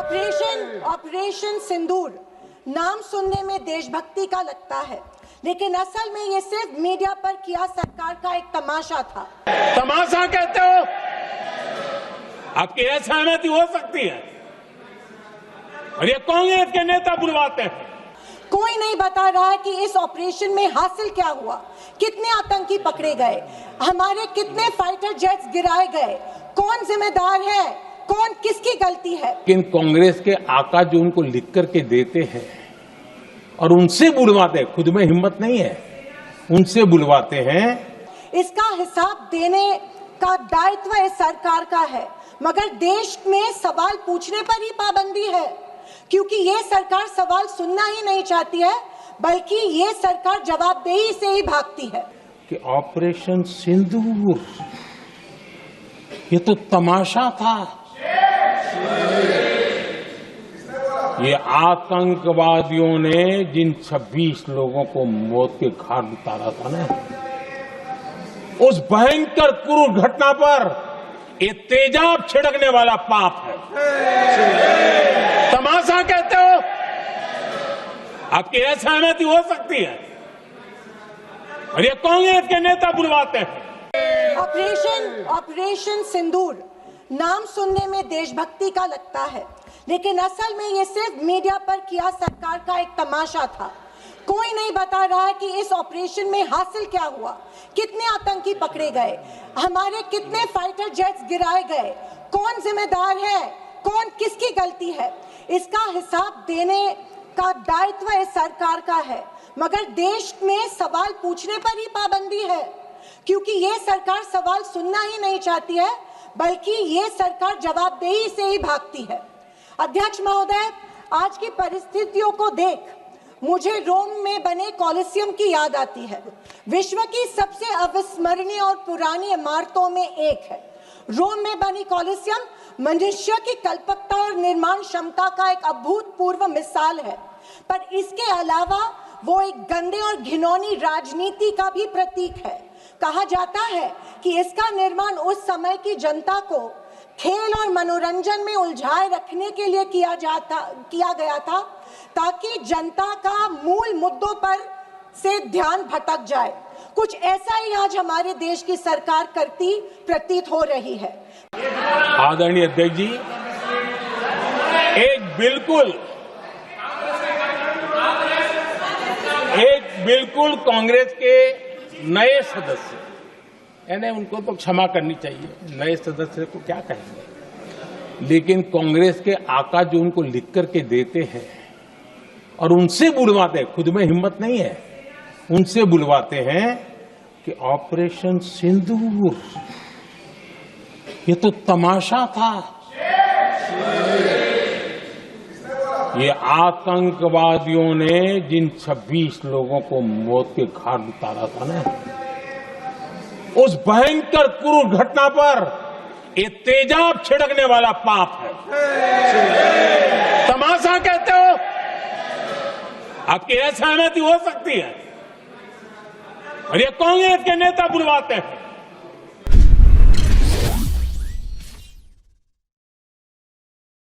Operation सिंदूर नाम सुनने में देशभक्ति का लगता है, लेकिन असल में ये सिर्फ मीडिया पर किया सरकार का एक तमाशा था। तमाशा कहते हो? आपकी असहमति हो सकती है और ये कांग्रेस के नेता बुलवाते हैं। कोई नहीं बता रहा है कि इस ऑपरेशन में हासिल क्या हुआ, कितने आतंकी पकड़े गए, हमारे कितने फाइटर जेट्स गिराए गए, कौन जिम्मेदार है, कौन किसकी गलती है। लेकिन कांग्रेस के आका जो उनको लिख करके देते हैं और उनसे बुलवाते हैं, खुद में हिम्मत नहीं है, उनसे बुलवाते हैं। इसका हिसाब देने का दायित्व इस सरकार का है, मगर देश में सवाल पूछने पर ही पाबंदी है, क्योंकि ये सरकार सवाल सुनना ही नहीं चाहती है, बल्कि ये सरकार जवाबदेही से ही भागती है। कि ऑपरेशन सिंदूर ये तो तमाशा था। ये आतंकवादियों ने जिन 26 लोगों को मौत के घाट उतारा था ना, उस भयंकर क्रूर घटना पर ये तेजाब छिड़कने वाला पाप है। तमाशा कहते हो? आपकी असहमति हो सकती है और ये कांग्रेस के नेता बुलवाते हैं। ऑपरेशन सिंदूर नाम सुनने में देशभक्ति का लगता है, लेकिन असल में ये सिर्फ मीडिया पर किया सरकार का एक तमाशा था। कोई नहीं बता रहा है कि इस ऑपरेशन में हासिल क्या हुआ, कितने आतंकी पकड़े गए, हमारे कितने फाइटर जेट्स गिराए गए, कौन जिम्मेदार है, कौन किसकी गलती है। इसका हिसाब देने का दायित्व इस सरकार का है, मगर देश में सवाल पूछने पर ही पाबंदी है, क्योंकि ये सरकार सवाल सुनना ही नहीं चाहती है, बल्कि ये सरकार जवाबदेही से ही भागती है। अध्यक्ष महोदय, आज की परिस्थितियों को देख मुझे रोम में बने कॉलिसियम की याद आती है। विश्व की सबसे अविस्मरणीय और पुरानी इमारतों में एक है। रोम में बनी कॉलिसियम मनुष्य की कल्पकता और निर्माण क्षमता का एक अभूतपूर्व मिसाल है, पर इसके अलावा वो एक गंदे और घिनौनी राजनीति का भी प्रतीक है। कहा जाता है कि इसका निर्माण उस समय की जनता को खेल और मनोरंजन में उलझाए रखने के लिए किया गया था, ताकि जनता का मूल मुद्दों पर से ध्यान भटक जाए। कुछ ऐसा ही आज हमारे देश की सरकार करती प्रतीत हो रही है। आदरणीय अध्यक्ष जी, एक बिल्कुल कांग्रेस के नए सदस्य, यानी उनको तो क्षमा करनी चाहिए, नए सदस्य को क्या कहेंगे, लेकिन कांग्रेस के आका जो उनको लिख करके देते हैं और उनसे बुलवाते हैं, खुद में हिम्मत नहीं है, उनसे बुलवाते हैं कि ऑपरेशन सिंदूर ये तो तमाशा था। ये आतंकवादियों ने जिन 26 लोगों को मौत के घाट उतारा था ना, उस भयंकर क्रूर घटना पर ये तेजाब छिड़कने वाला पाप है। तमाशा कहते हो? आपकी असहमति हो सकती है और ये कांग्रेस के नेता बुलवाते हैं।